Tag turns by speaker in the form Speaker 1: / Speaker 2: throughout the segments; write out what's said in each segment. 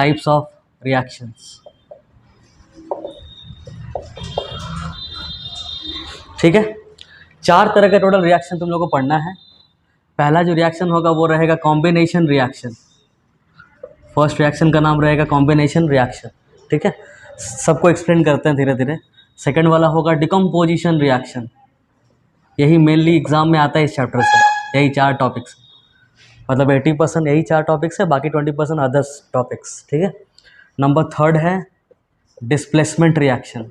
Speaker 1: Types of reactions. ठीक है, 4 तरह का टोटल रिएक्शन तुम लोगों को पढ़ना है। पहला जो रिएक्शन होगा वो रहेगा कॉम्बिनेशन रिएक्शन। फर्स्ट रिएक्शन का नाम रहेगा कॉम्बिनेशन रिएक्शन। ठीक है, सबको एक्सप्लेन करते हैं धीरे धीरे। सेकंड वाला होगा डिकम्पोजिशन रिएक्शन, यही मेनली एग्जाम में आता है इस चैप्टर से, यही 4 टॉपिक्स, मतलब 80% यही 4 टॉपिक्स है, बाकी 20% अदर्स टॉपिक्स। ठीक है, नंबर थर्ड है डिस्प्लेसमेंट रिएक्शन,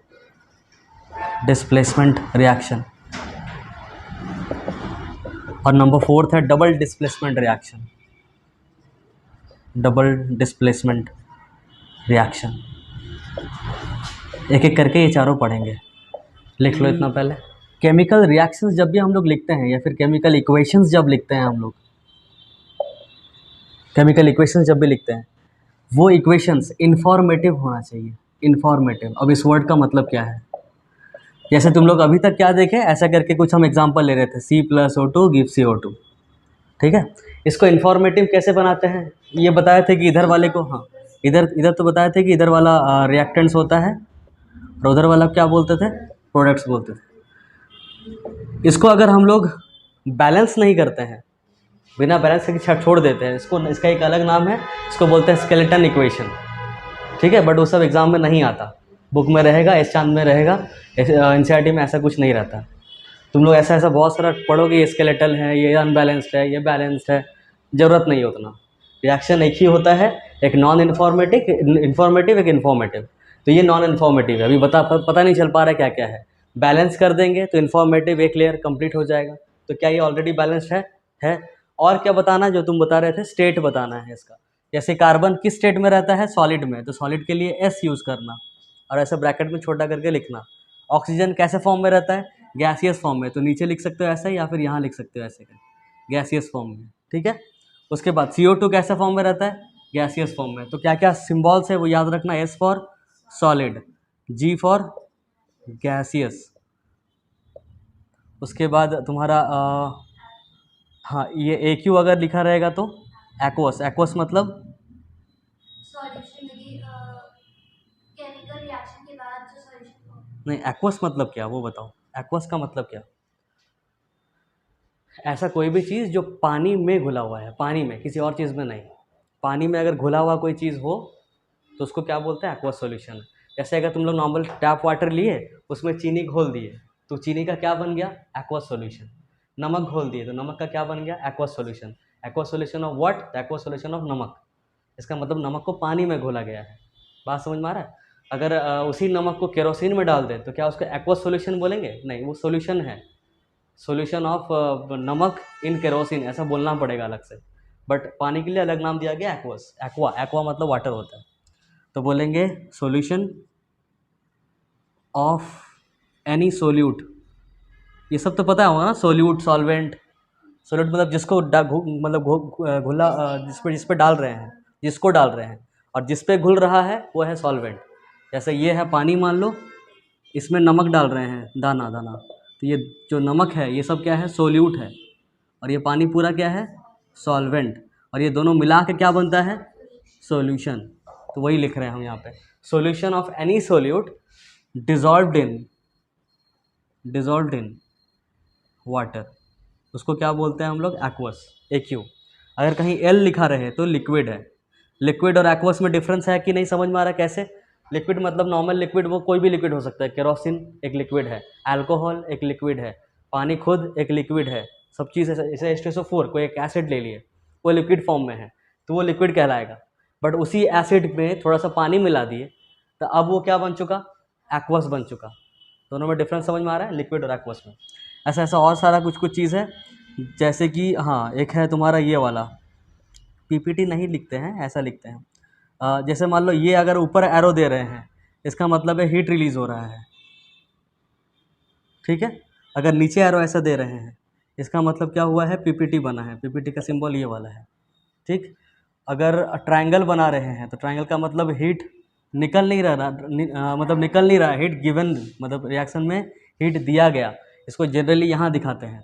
Speaker 1: डिस्प्लेसमेंट रिएक्शन। और नंबर फोर्थ है double displacement reaction, double displacement reaction. एक एक करके ये चारों पढ़ेंगे, लिख लो इतना पहले। केमिकल रिएक्शंस जब भी हम लोग लिखते हैं या फिर केमिकल इक्वेशंस जब लिखते हैं हम लोग, केमिकल इक्वेशंस जब भी लिखते हैं, वो इक्वेशंस इंफॉर्मेटिव होना चाहिए, इंफॉर्मेटिव। अब इस वर्ड का मतलब क्या है, जैसे तुम लोग अभी तक क्या देखे, ऐसा करके कुछ हम एग्जांपल ले रहे थे, C+O2 गिव CO2। ठीक है, इसको इंफॉर्मेटिव कैसे बनाते हैं, ये बताए थे कि इधर वाले को, हाँ इधर तो बताए थे कि इधर वाला रिएक्टेंट्स होता है और उधर वाला क्या बोलते थे, प्रोडक्ट्स बोलते थे। इसको अगर हम लोग बैलेंस नहीं करते हैं, बिना बैलेंस के छोड़ देते हैं इसको, इसका एक अलग नाम है, इसको बोलते हैं स्केलेटन इक्वेशन। ठीक है, बट वो सब एग्जाम में नहीं आता, बुक में रहेगा, एस चांद में रहेगा, NCERT में ऐसा कुछ नहीं रहता। तुम लोग ऐसा बहुत सारा पढ़ोगे, ये स्केलेटल है, ये अनबैलेंस्ड है, ये बैलेंस्ड है, ज़रूरत नहीं उतना। रिएक्शन एक ही होता है, एक नॉन इन्फॉर्मेटिव, एक इन्फॉर्मेटिव। तो ये नॉन इन्फॉर्मेटिव है, अभी पता नहीं चल पा रहा है क्या क्या है। बैलेंस कर देंगे तो इन्फॉर्मेटिव एक लेयर कंप्लीट हो जाएगा। तो क्या ये ऑलरेडी बैलेंस्ड है। और क्या बताना, जो तुम बता रहे थे, स्टेट बताना है इसका। जैसे कार्बन किस स्टेट में रहता है, सॉलिड में, तो सॉलिड के लिए S यूज़ करना और ऐसे ब्रैकेट में छोटा करके लिखना। ऑक्सीजन कैसे फॉर्म में रहता है, गैसियस फॉर्म में, तो नीचे लिख सकते हो ऐसे या फिर यहाँ लिख सकते हो ऐसे करके, गैसियस फॉर्म में। ठीक है, उसके बाद CO2 कैसे फॉर्म में रहता है, गैसियस फॉर्म में। तो क्या क्या सिम्बॉल्स है वो याद रखना, S for solid, G for gaseous. उसके बाद तुम्हारा हाँ, ये AQ अगर लिखा रहेगा तो एक्वस, एक्वस मतलब
Speaker 2: केमिकल रिएक्शन के बाद जो सॉल्यूशन।
Speaker 1: नहीं, एक्वस मतलब क्या वो बताओ, एक्वस का मतलब क्या। ऐसा कोई भी चीज़ जो पानी में घुला हुआ है, पानी में, किसी और चीज़ में नहीं। पानी में अगर घुला हुआ कोई चीज़ हो तो उसको क्या बोलते हैं, एक्वस सॉल्यूशन। जैसे अगर तुम लोग नॉर्मल टैप वाटर लिए, उसमें चीनी घोल दिए तो चीनी का क्या बन गया, एक्वस सॉल्यूशन। नमक घोल दिए तो नमक का क्या बन गया, aqueous solution. Aqueous solution of what, aqueous solution of नमक। इसका मतलब नमक को पानी में घोला गया है। बात समझ में आ रहा है। अगर उसी नमक को केरोसिन में डाल दें तो क्या उसको एक्वस सॉल्यूशन बोलेंगे, नहीं, वो सॉल्यूशन है, सॉल्यूशन ऑफ नमक इन केरोसिन, ऐसा बोलना पड़ेगा अलग से। बट पानी के लिए अलग नाम दिया गया एक्वस, एक्वा, एक्वा मतलब वाटर होता है। तो बोलेंगे सॉल्यूशन ऑफ एनी सोल्यूट, ये सब तो पता होगा ना, सोल्यूट, सॉल्वेंट। सोल्यूट मतलब जिसको घुला, जिस पे डाल रहे हैं, जिसको डाल रहे हैं, और जिस पे घुल रहा है वो है सॉल्वेंट। जैसे ये है पानी मान लो, इसमें नमक डाल रहे हैं दाना दाना, तो ये जो नमक है ये सब क्या है, सोल्यूट है, और ये पानी पूरा क्या है, सॉल्वेंट। और ये दोनों मिला के क्या बनता है, सॉल्यूशन। तो वही लिख रहे हैं हम यहाँ पे, solution of any solute dissolved in water, उसको क्या बोलते हैं हम लोग, एक्वस, AQ। अगर कहीं L लिखा रहे तो लिक्विड है। लिक्विड और एक्वस में डिफरेंस है कि नहीं, समझ में आ रहा है कैसे। लिक्विड मतलब नॉर्मल लिक्विड, वो कोई भी लिक्विड हो सकता है, केरोसिन एक लिक्विड है, अल्कोहल एक लिक्विड है, पानी खुद एक लिक्विड है, सब चीज़ जैसे H2SO4 कोई एक एसिड ले लिए, वो लिक्विड फॉर्म में है तो वो लिक्विड कहलाएगा। बट उसी एसिड में थोड़ा सा पानी मिला दिए तो अब वो क्या बन चुका, एक्वस बन चुका। दोनों में डिफरेंस समझ में आ रहा है, लिक्विड और एक्वस में। ऐसा ऐसा और सारा कुछ कुछ चीज़ है, जैसे कि हाँ एक है तुम्हारा ये वाला, PPT नहीं लिखते हैं, ऐसा लिखते हैं। जैसे मान लो ये अगर ऊपर एरो दे रहे हैं, इसका मतलब है हीट रिलीज हो रहा है। ठीक है, अगर नीचे एरो ऐसा दे रहे हैं, इसका मतलब क्या हुआ है, PPT बना है, PPT का सिंबल ये वाला है। ठीक, अगर ट्रायंगल बना रहे हैं तो ट्रायंगल का मतलब हीट निकल नहीं रहा, मतलब निकल नहीं रहा, हीट गिवन, मतलब रिएक्शन में हीट दिया गया, इसको जनरली यहाँ दिखाते हैं।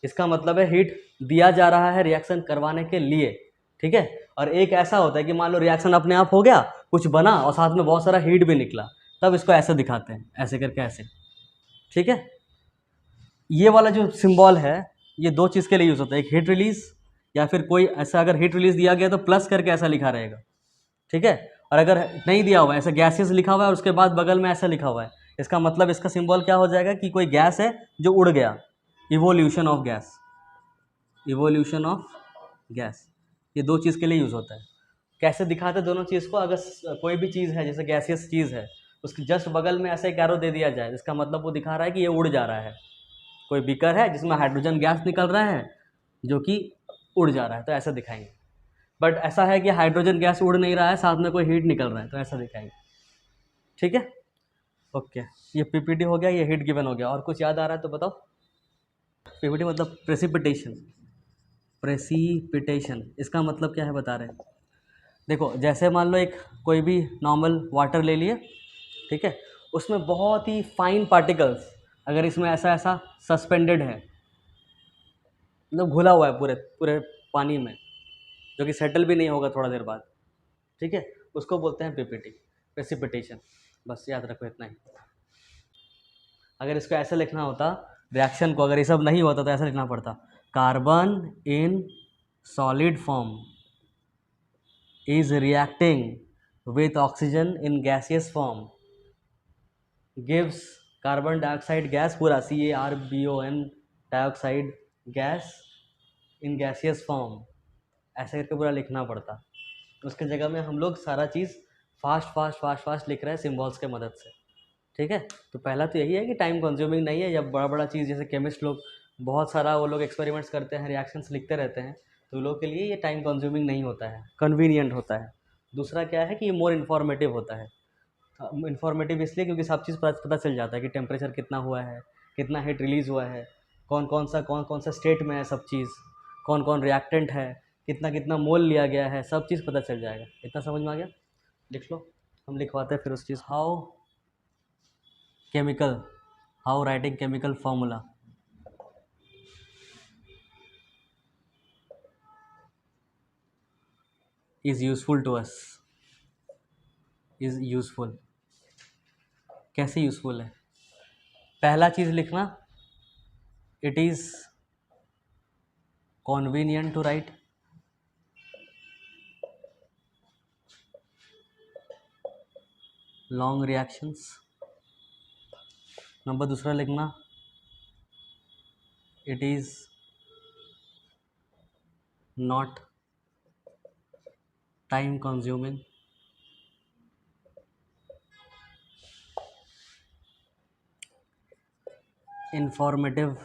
Speaker 1: इसका मतलब है हीट दिया जा रहा है रिएक्शन करवाने के लिए। ठीक है, और एक ऐसा होता है कि मान लो रिएक्शन अपने आप हो गया, कुछ बना और साथ में बहुत सारा हीट भी निकला, तब इसको ऐसे दिखाते हैं, ऐसे करके ऐसे। ठीक है, ये वाला जो सिंबल है ये दो चीज़ के लिए यूज़ होता है, एक हीट रिलीज या फिर कोई ऐसा अगर हीट रिलीज दिया गया तो प्लस करके ऐसा लिखा रहेगा। ठीक है, और अगर नहीं दिया हुआ है ऐसा गैसेस लिखा हुआ है और उसके बाद बगल में ऐसा लिखा हुआ है, इसका मतलब इसका सिंबल क्या हो जाएगा कि कोई गैस है जो उड़ गया, evolution of gas, evolution of gas. ये दो चीज़ के लिए यूज़ होता है। कैसे दिखाते हैं दोनों चीज़ को, अगर कोई भी चीज़ है जैसे गैसियस चीज़ है उसके जस्ट बगल में ऐसा एक एरो दे दिया जाए, इसका मतलब वो दिखा रहा है कि ये उड़ जा रहा है। कोई बीकर है जिसमें हाइड्रोजन गैस निकल रहा है जो कि उड़ जा रहा है, तो ऐसा दिखाएंगे। बट ऐसा है कि हाइड्रोजन गैस उड़ नहीं रहा है, साथ में कोई हीट निकल रहा है, तो ऐसा दिखाएंगे। ठीक है, ओके, ये पीपीटी हो गया, ये हीट गिवन हो गया। और कुछ याद आ रहा है तो बताओ। पीपीटी मतलब प्रेसिपिटेशन, प्रेसिपिटेशन इसका मतलब क्या है बता रहे हैं। देखो जैसे मान लो एक कोई भी नॉर्मल वाटर ले लिए, ठीक है, उसमें बहुत ही फाइन पार्टिकल्स अगर इसमें ऐसा ऐसा सस्पेंडेड है, मतलब घुला हुआ है पूरे पूरे पानी में, जो कि सेटल भी नहीं होगा थोड़ा देर बाद, ठीक है, उसको बोलते हैं पीपीटी, प्रेसिपिटेशन। बस याद रखो इतना ही। अगर इसको ऐसे लिखना होता रिएक्शन को, अगर ये सब नहीं होता तो ऐसा लिखना पड़ता, carbon in solid form is reacting with oxygen in gaseous form gives carbon dioxide gas, पूरा CARBON dioxide gas in gaseous form, ऐसे करके पूरा लिखना पड़ता। उसके जगह में हम लोग सारा चीज़ फास्ट फास्ट फास्ट फास्ट लिख रहे हैं सिम्बॉल्स के मदद से। ठीक है, तो पहला तो यही है कि टाइम कंज्यूमिंग नहीं है। जब बड़ा बड़ा चीज़ जैसे केमिस्ट लोग बहुत सारा वो लोग एक्सपेरिमेंट्स करते हैं, रिएक्शंस लिखते रहते हैं, तो लोगों के लिए ये टाइम कंज्यूमिंग नहीं होता है, कन्वीनियंट होता है। दूसरा क्या है कि ये मोर इन्फॉर्मेटिव होता है। इन्फॉर्मेटिव इसलिए क्योंकि सब चीज़ पता चल जाता है कि टेम्परेचर कितना हुआ है, कितना हीट रिलीज़ हुआ है, कौन कौन सा स्टेट में है सब चीज़, कौन कौन रिएक्टेंट है, कितना कितना मोल लिया गया है, सब चीज़ पता चल जाएगा। इतना समझ में आ गया? लिख लो, हम लिखवाते हैं फिर उस चीज़। How chemical, how writing chemical formula is useful to us, is useful। कैसे यूज़फुल है? पहला चीज़ लिखना, it is convenient to write, long reactions। Number दूसरा लिखना, it is not time consuming, informative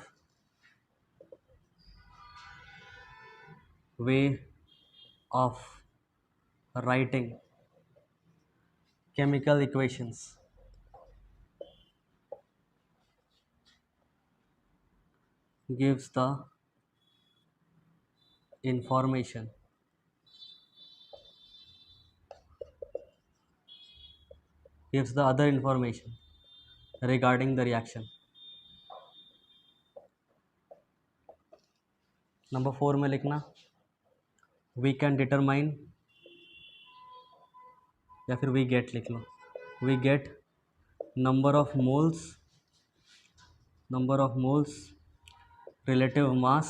Speaker 1: way of writing chemical equations, gives the information gives the other information regarding the reaction। Number 4 में लिखना, we can determine, या फिर we get लिख लो, we get number of moles, relative mass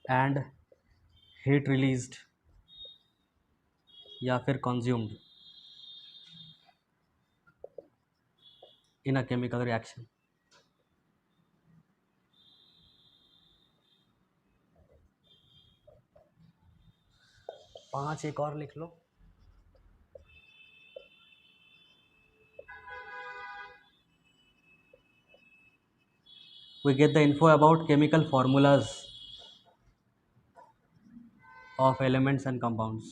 Speaker 1: and heat released या फिर consumed in a chemical reaction। पांच एक और लिख लो। We get the info about chemical formulas of elements and compounds।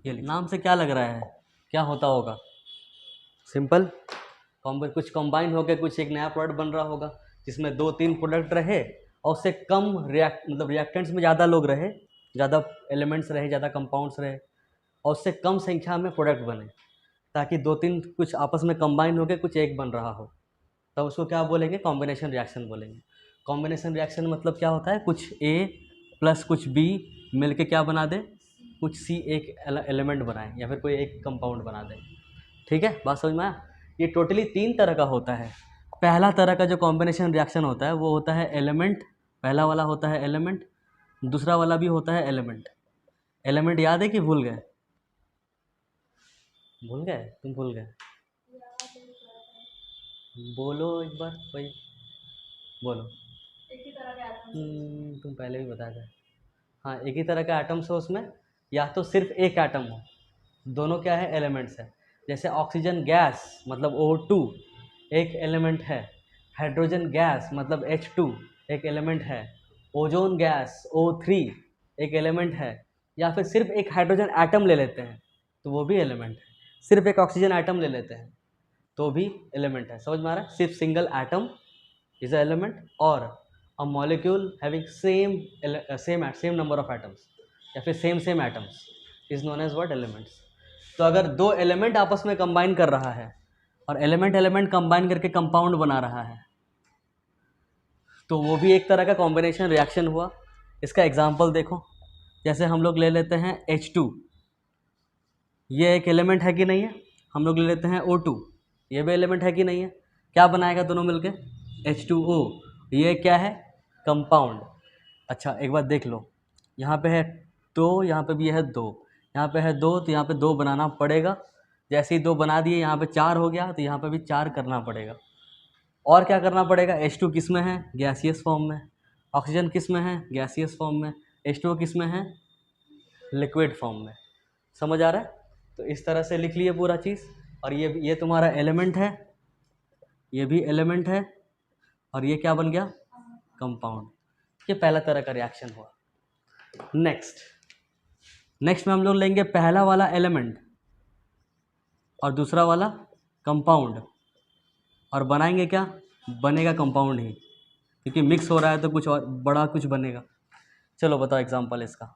Speaker 1: ये नाम से क्या लग रहा है, क्या होता होगा? सिंपल, कुछ कंबाइन होकर कुछ एक नया प्रोडक्ट बन रहा होगा जिसमें 2-3 प्रोडक्ट रहे और उससे कम मतलब रिएक्टेंट्स में ज़्यादा लोग रहे, ज़्यादा एलिमेंट्स रहे, ज़्यादा कंपाउंड्स रहे, और उससे कम संख्या में प्रोडक्ट बने, ताकि 2-3 कुछ आपस में कंबाइन होकर कुछ एक बन रहा हो। तब उसको क्या बोलेंगे, कॉम्बिनेशन रिएक्शन बोलेंगे। कॉम्बिनेशन रिएक्शन मतलब क्या होता है, कुछ ए प्लस कुछ बी मिलके क्या बना दे, कुछ सी एक एलिमेंट बनाए या फिर कोई एक कंपाउंड बना दे। ठीक है, बात समझ में आया। ये टोटली 3 तरह का होता है। पहला तरह का जो कॉम्बिनेशन रिएक्शन होता है वो होता है एलिमेंट, पहला वाला होता है एलिमेंट, दूसरा वाला भी होता है एलिमेंट। एलिमेंट याद है कि भूल गए? भूल गए, तुम भूल गए? बोलो एक बार, कोई बोलो।
Speaker 2: एक ही तरह के एटम्स।
Speaker 1: तुम पहले भी बताया था। हाँ, एक ही तरह का एटम्स हो उसमें, या तो सिर्फ एक एटम हो, दोनों क्या है, एलिमेंट्स है। जैसे ऑक्सीजन गैस मतलब O2 एक एलिमेंट है, हाइड्रोजन गैस मतलब H2 एक एलिमेंट है, ओजोन गैस O3 एक एलिमेंट है, या फिर सिर्फ एक हाइड्रोजन एटम ले लेते हैं तो वो भी एलिमेंट है, सिर्फ एक ऑक्सीजन एटम ले लेते हैं तो भी एलिमेंट है। समझ में आ रहा है? सिर्फ single atom is a element, और a molecule having same number of atoms या फिर same atoms is known as what, elements. तो अगर दो एलिमेंट आपस में कंबाइन कर रहा है और एलिमेंट कंबाइन करके कंपाउंड बना रहा है तो वो भी एक तरह का कॉम्बिनेशन रिएक्शन हुआ। इसका एग्जांपल देखो, जैसे हम लोग ले लेते हैं H2, ये एक एलिमेंट है कि नहीं है। हम लोग ले लेते हैं O2, ये भी एलिमेंट है कि नहीं है। क्या बनाएगा दोनों मिलके, H2O, ये क्या है, कंपाउंड। अच्छा एक बात देख लो, यहाँ पे है 2, यहाँ पे भी है 2, यहाँ पे है 2 तो यहाँ पे 2 बनाना पड़ेगा। जैसे ही 2 बना दिए यहाँ पे 4 हो गया तो यहाँ पे भी 4 करना पड़ेगा। और क्या करना पड़ेगा, H2 किस में है, गैसियस फॉर्म में, ऑक्सीजन किस में है, गैसियस फॉर्म में, H2O किस में है, लिक्विड फॉर्म में। समझ आ रहा है? तो इस तरह से लिख लिए पूरा चीज़। और ये तुम्हारा एलिमेंट है, ये भी एलिमेंट है, और ये क्या बन गया, कंपाउंड। ये पहला तरह का रिएक्शन हुआ। नेक्स्ट में हम लोग लेंगे पहला वाला एलिमेंट और दूसरा वाला कंपाउंड, और बनाएंगे क्या, बनेगा कंपाउंड ही, क्योंकि मिक्स हो रहा है तो कुछ और बड़ा कुछ बनेगा। चलो बताओ एग्जांपल इसका।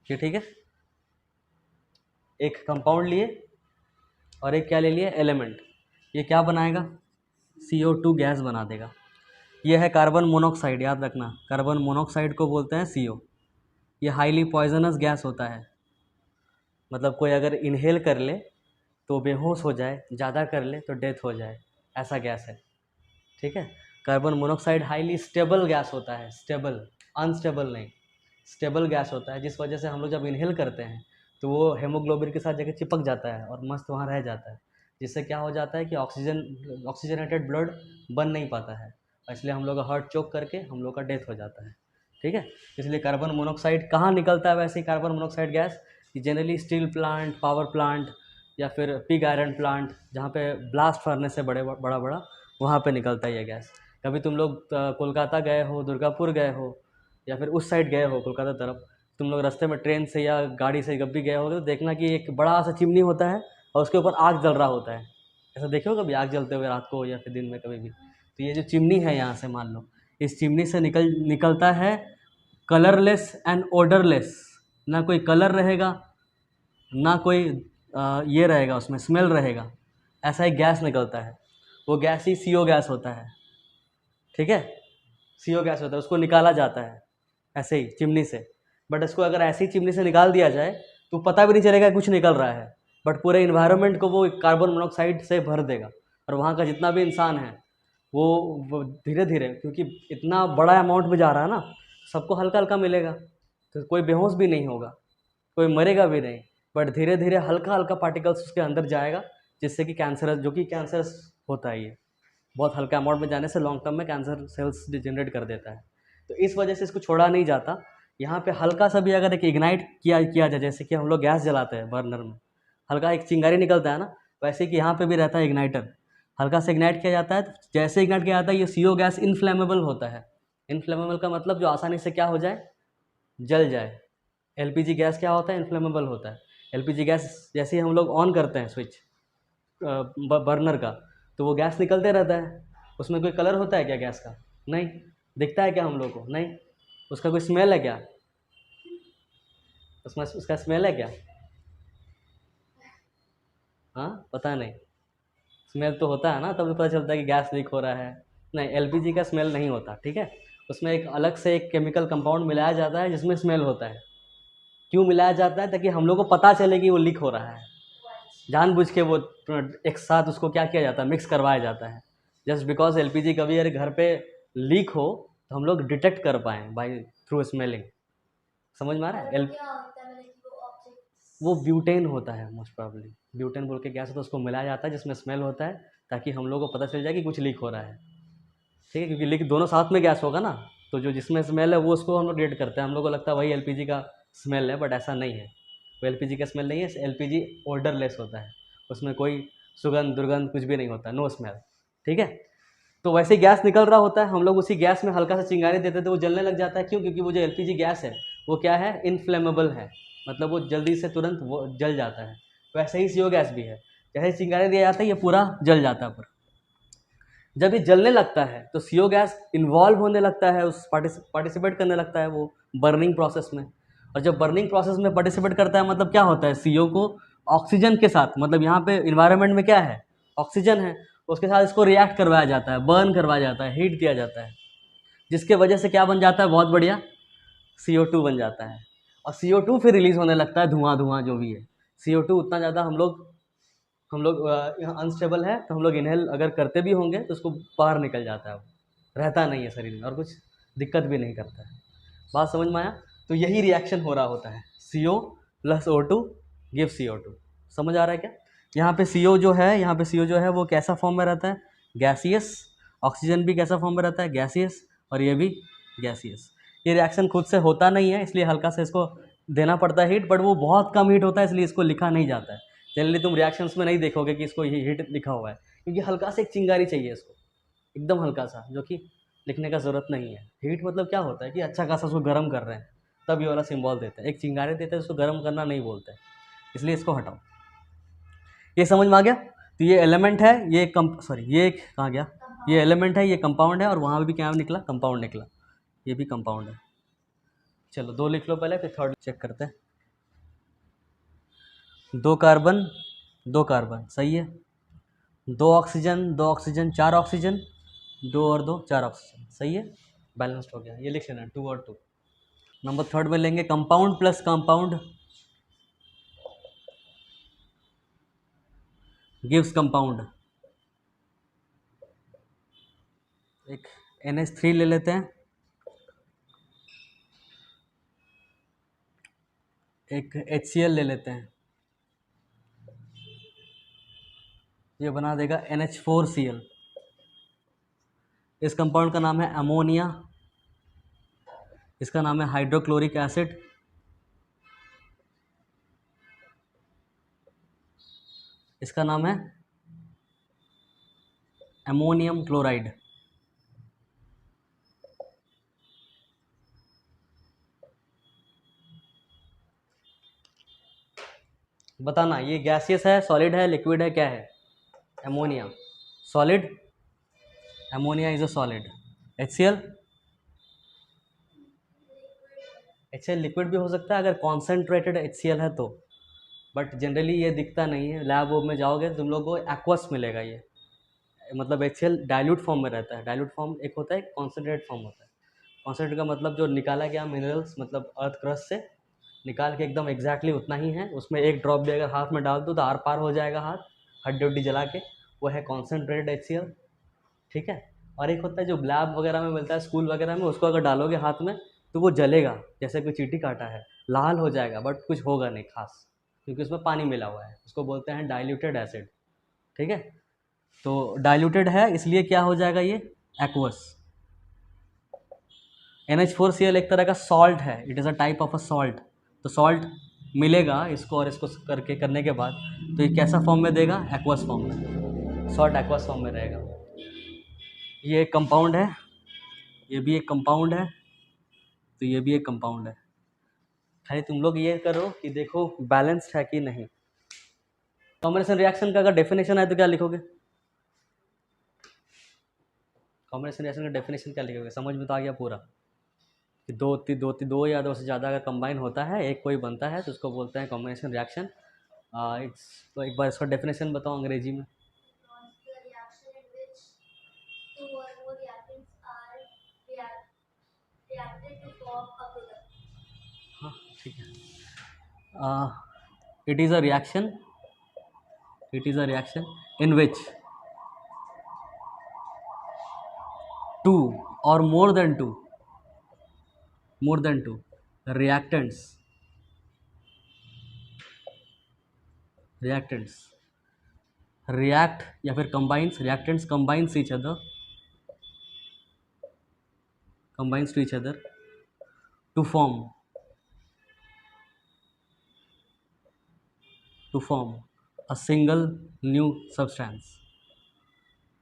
Speaker 1: ये ठीक है, एक कंपाउंड लिए और एक क्या ले लिए, एलिमेंट। ये क्या बनाएगा, CO2 गैस बना देगा। ये है कार्बन मोनोऑक्साइड, याद रखना, कार्बन मोनोऑक्साइड को बोलते हैं CO। ये हाईली पॉइजनस गैस होता है, मतलब कोई अगर इनहेल कर ले तो बेहोश हो जाए, ज़्यादा कर ले तो डेथ हो जाए, ऐसा गैस है। ठीक है, carbon monoxide highly stable gas होता है, स्टेबल, अनस्टेबल नहीं, स्टेबल गैस होता है, जिस वजह से हम लोग जब इनहेल करते हैं तो वो हेमोग्लोबिन के साथ जगह चिपक जाता है और मस्त वहाँ रह जाता है, जिससे क्या हो जाता है कि ऑक्सीजनेटेड ब्लड बन नहीं पाता है, इसलिए हम लोग का हार्ट चोक करके हम लोग का डेथ हो जाता है। ठीक है, इसलिए कार्बन मोनोऑक्साइड कहाँ निकलता है, वैसे ही carbon monoxide gas generally steel plant, power plant या फिर पिग आयरन प्लांट, जहाँ पे ब्लास्ट फर्नेस से बड़ा बड़ा वहाँ पे निकलता है ये गैस। कभी तुम लोग कोलकाता गए हो, दुर्गापुर गए हो, या फिर उस साइड गए हो कोलकाता तरफ, तुम लोग रास्ते में ट्रेन से या गाड़ी से कभी गए हो तो देखना कि एक बड़ा सा चिमनी होता है और उसके ऊपर आग जल रहा होता है। ऐसा देखे हो कभी आग जलते हुए रात को या फिर दिन में कभी भी? तो ये जो चिमनी है, यहाँ से मान लो, इस चिमनी से निकलता है कलरलेस एंड ओडरलेस, ना कोई कलर रहेगा ना कोई ये रहेगा, उसमें स्मेल रहेगा, ऐसा एक गैस निकलता है। वो गैस ही CO गैस होता है। ठीक है, CO गैस होता है, उसको निकाला जाता है ऐसे ही चिमनी से। बट इसको अगर ऐसे ही चिमनी से निकाल दिया जाए तो पता भी नहीं चलेगा कुछ निकल रहा है, बट पूरे इन्वायरमेंट को वो कार्बन मोनोऑक्साइड से भर देगा, और वहाँ का जितना भी इंसान है वो धीरे धीरे, क्योंकि इतना बड़ा अमाउंट में जा रहा है ना, सबको हल्का हल्का मिलेगा, तो कोई बेहोश भी नहीं होगा, कोई मरेगा भी नहीं, बट धीरे धीरे हल्का हल्का पार्टिकल्स उसके अंदर जाएगा, जिससे कि कैंसरस, जो कि कैंसरस होता है, ये बहुत हल्का अमाउंट में जाने से लॉन्ग टर्म में कैंसर सेल्स जनरेट कर देता है। तो इस वजह से इसको छोड़ा नहीं जाता। यहाँ पे हल्का सा भी अगर एक इग्नाइट किया जाए, जैसे कि हम लोग गैस जलाते हैं बर्नर में, हल्का एक चिंगारी निकलता है ना, वैसे कि यहाँ पे भी रहता है इग्नाइटर, हल्का से इग्नाइट किया जाता है, तो जैसे इग्नाइट किया जाता है ये CO गैस इनफ्लेमेबल होता है। इनफ्लेमेबल का मतलब जो आसानी से क्या हो जाए, जल जाए। LPG गैस क्या होता है, इनफ्लेमेबल होता है। LPG गैस जैसे ही हम लोग ऑन करते हैं स्विच बर्नर का, तो वो गैस निकलते रहता है। उसमें कोई कलर होता है क्या गैस का? नहीं। दिखता है क्या हम लोग को? नहीं। उसका कोई स्मेल है क्या? उसमें उसका स्मेल है क्या? हाँ, पता नहीं। स्मेल तो होता है ना, तब तो पता चलता है कि गैस लीक हो रहा है। नहीं, एलपीजी का स्मेल नहीं होता, ठीक है। उसमें एक अलग से एक केमिकल कंपाउंड मिलाया जाता है जिसमें स्मेल होता है। क्यों मिलाया जाता है? ताकि हम लोग को पता चले कि वो लीक हो रहा है। जानबूझ के वो एक साथ उसको क्या किया जाता है, मिक्स करवाया जाता है, जस्ट बिकॉज एलपीजी कभी अगर घर पे लीक हो तो हम लोग डिटेक्ट कर पाएँ बाई थ्रू स्मेलिंग। समझ में आ रहा है?
Speaker 2: क्या होता है, मतलब कि वो ऑब्जेक्ट्स।
Speaker 1: वो ब्यूटेन होता है मोस्ट प्रॉब्ली, ब्यूटेन बोल के गैस होता है, उसको मिलाया जाता है जिसमें स्मेल होता है, ताकि हम लोग को पता चल जाए कि कुछ लीक हो रहा है, ठीक है। क्योंकि लीक दोनों साथ में गैस होगा ना, तो जो जिसमें स्मेल है वो उसको हम लोग डिटेक्ट करते हैं, हम लोग को लगता है वही एलपीजी का स्मेल है, बट ऐसा नहीं है। वो एलपीजी का स्मेल नहीं है, एलपीजी ओडरलेस होता है, उसमें कोई सुगंध दुर्गंध कुछ भी नहीं होता, नो स्मेल, ठीक है। तो वैसे ही गैस निकल रहा होता है, हम लोग उसी गैस में हल्का सा चिंगारी देते थे, वो जलने लग जाता है। क्यों? क्योंकि वो जो एलपीजी गैस है वो क्या है, इनफ्लेमेबल है, मतलब वो जल्दी से तुरंत वो जल जाता है। वैसे ही सीओ गैस भी है, जैसे ही चिंगारी दिया जाता है ये पूरा जल जाता है। पर जब ये जलने लगता है तो सीओ गैस इन्वॉल्व होने लगता है, उस पार्टिसिपेट करने लगता है वो बर्निंग प्रोसेस में। और जब बर्निंग प्रोसेस में पार्टिसिपेट करता है मतलब क्या होता है, सीओ को ऑक्सीजन के साथ, मतलब यहाँ पे इन्वायरमेंट में क्या है, ऑक्सीजन है, उसके साथ इसको रिएक्ट करवाया जाता है, बर्न करवाया जाता है, हीट दिया जाता है, जिसके वजह से क्या बन जाता है, बहुत बढ़िया, CO2 बन जाता है। और CO2 फिर रिलीज होने लगता है, धुआं धुआं जो भी है। CO2 उतना ज़्यादा हम लोग यहाँ अनस्टेबल है, तो हम लोग इनहेल अगर करते भी होंगे तो उसको बाहर निकल जाता है, वो रहता नहीं है शरीर में और कुछ दिक्कत भी नहीं करता है। बात समझ में आया? तो यही रिएक्शन हो रहा होता है, CO plus O2 give CO2। समझ आ रहा है क्या? यहाँ पे CO जो है, यहाँ पे CO जो है वो कैसा फॉर्म में रहता है, गैसियस। ऑक्सीजन भी कैसा फॉर्म में रहता है, गैसियस, और ये भी गैसियस। ये रिएक्शन खुद से होता नहीं है, इसलिए हल्का से इसको देना पड़ता है हीट, बट वो बहुत कम हीट होता है, इसलिए इसको लिखा नहीं जाता है। जनरली तुम रिएक्शंस में नहीं देखोगे कि इसको हीट लिखा हुआ है, क्योंकि हल्का से एक चिंगारी चाहिए इसको, एकदम हल्का सा, जो कि लिखने का ज़रूरत नहीं है। हीट मतलब क्या होता है कि अच्छा खासा उसको गर्म कर रहे हैं, तब ये वाला सिंबल देते हैं। एक चिंगारी देते हैं, उसको गर्म करना नहीं बोलते, इसलिए इसको हटाओ। ये समझ में आ गया? तो ये एलिमेंट है, ये ये कहाँ गया, ये एलिमेंट है, ये कंपाउंड है, और वहाँ भी क्या निकला, कंपाउंड निकला, ये भी कंपाउंड है। चलो 2 लिख लो पहले, फिर थर्ड चेक करते हैं। 2 कार्बन 2 कार्बन, सही है। 2 ऑक्सीजन 2 ऑक्सीजन 4 ऑक्सीजन, 2 और 2 4 ऑक्सीजन, सही है, बैलेंस्ड हो गया। ये लिख लेना 2 और 2। नंबर थर्ड में लेंगे compound plus compound gives compound. एक NH3 ले लेते हैं, एक HCl ले लेते हैं, ये बना देगा NH4Cl। इस कंपाउंड का नाम है अमोनिया, इसका नाम है हाइड्रोक्लोरिक एसिड, इसका नाम है अमोनियम क्लोराइड। बताना ये गैसियस है, सॉलिड है, लिक्विड है, क्या है? Ammonia solid, ammonia is a solid. HCl, HCl liquid भी हो सकता है अगर कॉन्सेंट्रेटेड HCl है तो, बट जनरली ये दिखता नहीं है। लैब वोब में जाओगे तुम लोग को एक्वस मिलेगा ये, मतलब HCl डाइल्यूट फॉर्म में रहता है। डाइल्यूट फॉर्म एक होता है, कॉन्सेंट्रेट फॉर्म होता है। कॉन्सेंट्रेट का मतलब जो निकाला गया मिनरल्स, मतलब अर्थ क्रस्ट से निकाल के एकदम एग्जैक्टली उतना ही है, उसमें एक ड्रॉप भी अगर हाथ में डाल दो तो आर पार हो जाएगा हाथ, हड्डी उड्डी जला के, वो है कॉन्सेंट्रेटेड HCl, ठीक है। और एक होता है जो लैब वगैरह में मिलता है, स्कूल वगैरह में, उसको अगर डालोगे हाथ में तो वो जलेगा, जैसे कोई चींटी काटा है, लाल हो जाएगा, बट कुछ होगा नहीं खास, क्योंकि उसमें पानी मिला हुआ है, उसको बोलते हैं डाइल्यूटेड एसिड, ठीक है। तो डाइल्यूटेड है इसलिए क्या हो जाएगा ये, एक्वस। NH4Cl एक तरह का सॉल्ट है, it is a type of a salt. तो सॉल्ट मिलेगा इसको, और इसको करने के बाद तो ये कैसा फॉर्म में देगा, एक्वस फॉर्म में, सॉल्ट एक्वस फॉर्म में रहेगा। ये एक कंपाउंड है, ये भी एक कंपाउंड है, तो ये भी एक कंपाउंड है। खाली तुम लोग ये करो कि देखो बैलेंस्ड है कि नहीं। कॉम्बिनेशन रिएक्शन का अगर डेफिनेशन है तो क्या लिखोगे, कॉम्बिनेशन रिएक्शन का डेफिनेशन क्या लिखोगे? समझ में तो आ गया पूरा कि दो या दो से ज़्यादा अगर कंबाइन होता है, एक कोई बनता है, तो उसको बोलते हैं कॉम्बिनेशन रिएक्शन। इट्स तो एक बार इसका डेफिनेशन बताओ अंग्रेजी में।
Speaker 2: four reactants are reacted to form a product.
Speaker 1: हाँ ठीक है. It is a reaction. It is a reaction in which two or more than two reactants react या फिर reactants combines to each other to form a single new substance.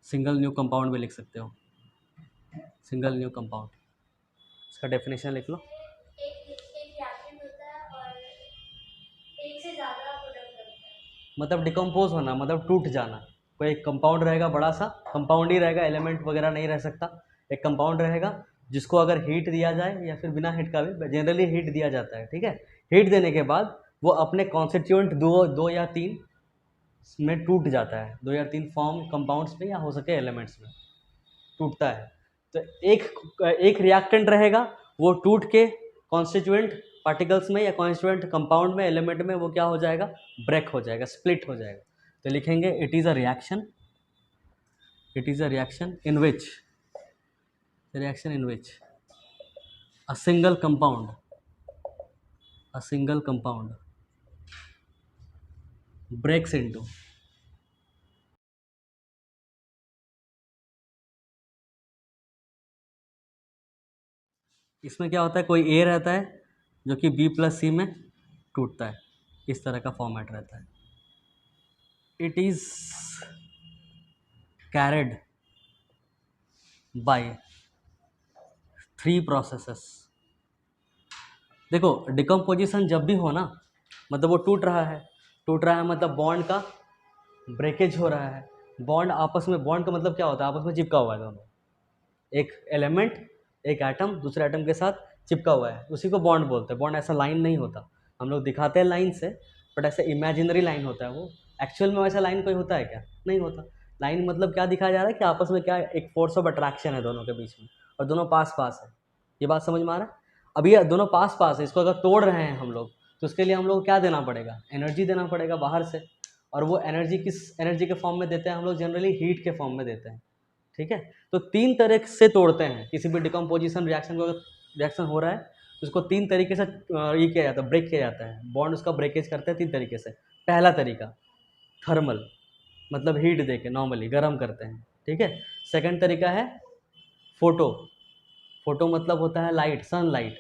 Speaker 1: Single new compound भी लिख सकते हो. Single new compound, इसका definition लिख लो.
Speaker 2: एक reactant होता है और एक से ज़्यादा प्रोडक्ट बनता है.
Speaker 1: मतलब डिकम्पोज होना, मतलब टूट जाना. कोई एक कंपाउंड रहेगा, बड़ा सा कंपाउंड ही रहेगा, एलिमेंट वगैरह नहीं रह सकता. एक कंपाउंड रहेगा जिसको अगर हीट दिया जाए या फिर बिना हीट का भी, जनरली हीट दिया जाता है, ठीक है. हीट देने के बाद वो अपने कॉन्स्टिट्यूएंट दो या तीन में टूट जाता है. 2 या 3 फॉर्म कंपाउंड्स में या हो सके एलिमेंट्स में टूटता है. तो एक रिएक्टेंट रहेगा, वो टूट के कॉन्स्टिट्यूएंट पार्टिकल्स में या कॉन्स्टिट्यूएंट कंपाउंड में, एलिमेंट में वो क्या हो जाएगा, ब्रेक हो जाएगा, स्प्लिट हो जाएगा. तो लिखेंगे it is a reaction in which a single compound breaks into. इसमें क्या होता है, कोई ए रहता है जो कि B+C में टूटता है. इस तरह का फॉर्मेट रहता है. It is carried by 3 processes. देखो डिकम्पोजिशन जब भी हो ना, मतलब वो टूट रहा है मतलब बॉन्ड का ब्रेकेज हो रहा है. बॉन्ड आपस में, बॉन्ड का मतलब क्या होता है, आपस में चिपका हुआ है दोनों. एक एलिमेंट एक एटम दूसरे एटम के साथ चिपका हुआ है, उसी को बॉन्ड बोलते हैं. बॉन्ड ऐसा लाइन नहीं होता, हम लोग दिखाते हैं लाइन से, बट ऐसे इमेजिनरी लाइन होता है वो. एक्चुअल में वैसा लाइन कोई होता है क्या, नहीं होता. लाइन मतलब क्या दिखाया जा रहा है कि आपस में क्या एक फोर्स ऑफ अट्रैक्शन है दोनों के बीच में, और दोनों पास पास है. ये बात समझ में आ रहा है. अब ये दोनों पास पास है, इसको अगर तोड़ रहे हैं हम लोग, तो उसके लिए हम लोग क्या देना पड़ेगा, एनर्जी देना पड़ेगा बाहर से. और वो एनर्जी किस एनर्जी के फॉर्म में देते हैं हम लोग, जनरली हीट के फॉर्म में देते हैं. ठीक है. तो 3 तरह से तोड़ते हैं किसी भी डिकम्पोजिशन रिएक्शन को. रिएक्शन हो रहा है तो उसको 3 तरीके से ये किया जाता है, ब्रेक किया जाता है. बॉन्ड उसका ब्रेकेज करते हैं 3 तरीके से. पहला तरीका थर्मल, मतलब हीट दे के नॉर्मली गर्म करते हैं, ठीक है. सेकंड तरीका है फोटो मतलब होता है लाइट, सनलाइट.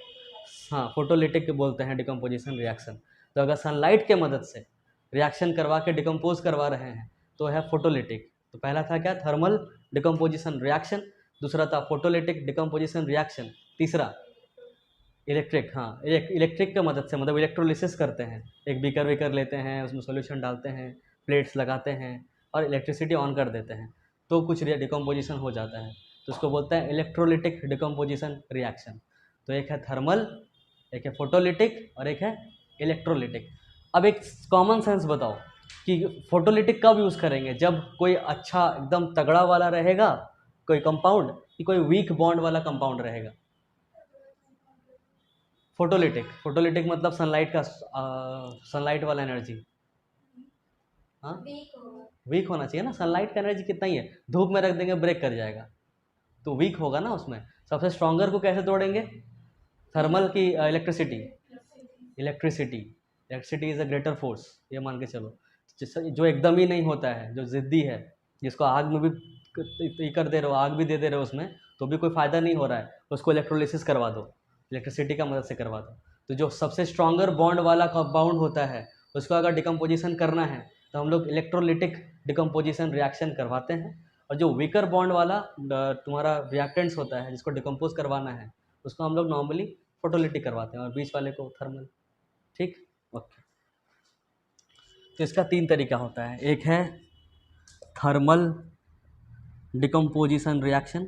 Speaker 1: हाँ, फोटोलिटिक बोलते हैं डिकम्पोजिशन रिएक्शन. तो अगर सनलाइट के मदद से रिएक्शन करवा के डिकम्पोज करवा रहे हैं तो है फोटोलिटिक. तो पहला था क्या, थर्मल डिकम्पोजिशन रिएक्शन. दूसरा था फोटोलिटिक डिकम्पोजिशन रिएक्शन. तीसरा इलेक्ट्रिक. हाँ, इलेक्ट्रिक के मदद से, मतलब इलेक्ट्रोलिसिस करते हैं. एक बीकर वीकर लेते हैं, उसमें सॉल्यूशन डालते हैं, प्लेट्स लगाते हैं और इलेक्ट्रिसिटी ऑन कर देते हैं, तो कुछ डिकम्पोजिशन हो जाता है. तो उसको बोलते हैं इलेक्ट्रोलिटिक डिकम्पोजिशन रिएक्शन. तो एक है थर्मल, एक है फोटोलिटिक और एक है इलेक्ट्रोलिटिक. अब एक कॉमन सेंस बताओ कि फोटोलिटिक कब यूज़ करेंगे, जब कोई अच्छा एकदम तगड़ा वाला रहेगा कोई कंपाउंड, कि कोई वीक बॉन्ड वाला कंपाउंड रहेगा. फोटोलिटिक मतलब सनलाइट का, सनलाइट वाला एनर्जी. हाँ, वीक होना चाहिए ना. सनलाइट का एनर्जी कितना ही है, धूप में रख देंगे ब्रेक कर जाएगा, तो वीक होगा ना उसमें. सबसे स्ट्रॉन्गर को कैसे तोड़ेंगे, थर्मल की electricity is a greater force, ये मान के चलो. जो एकदम ही नहीं होता है, जो ज़िद्दी है, जिसको आग में भी कर दे रहे हो, आग भी दे रहे हो उसमें, तो भी कोई फ़ायदा नहीं हो रहा है, उसको इलेक्ट्रोलिसिस करवा दो, इलेक्ट्रिसिटी का मदद से करवा दो. तो जो सबसे स्ट्रॉन्गर बॉन्ड वाला कंपाउंड होता है, उसको अगर डिकम्पोजिशन करना है तो हम लोग इलेक्ट्रोलिटिक डिकम्पोजिशन रिएक्शन करवाते हैं. और जो वीकर बॉन्ड वाला तुम्हारा रिएक्टेंट्स होता है, जिसको डिकम्पोज करवाना है, उसको हम लोग नॉर्मली फोटोलिटिक करवाते हैं, और बीच वाले को थर्मल. ठीक, ओके. तो इसका 3 तरीका होता है. एक है थर्मल डिकम्पोजिशन रिएक्शन,